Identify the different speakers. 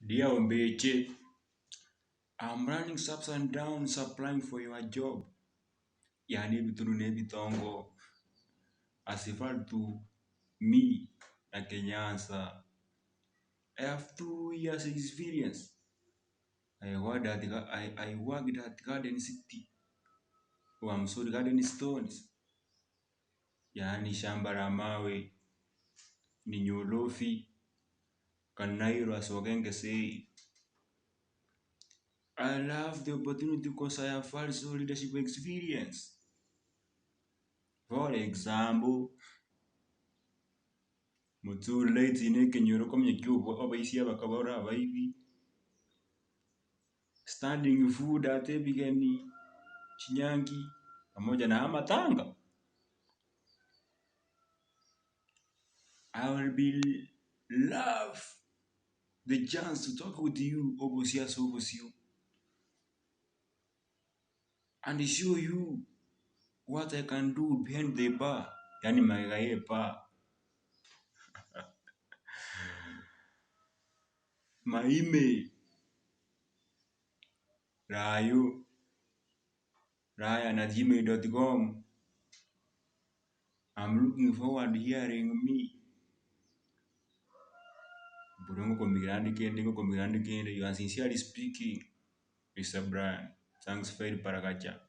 Speaker 1: Dear Ombeche, I'm running ups and downs applying for your job. Yani bitunu bitongo. As if to me, a Kenyansa. I have 2 years experience. I worked at Garden City. Oh, I'm sorry, Garden Stones. Yani shamba la mawe, ni nyolofi, Kanairo as Mkisii. I love the opportunity because I have also leadership experience. For example, mutsule tsine kenyoro komye kyubo abaisi abakabora abaibi. Standing food ate bigeni chinyangi pamoja na amatanga. I will be love the chance to talk with you overseas and show you what I can do behind the bar. Yani magaye bar. My email ryan@gmail.com. I'm looking forward to hearing me. You are sincerely speaking, Mr. Brian. Thanks for the parakacha.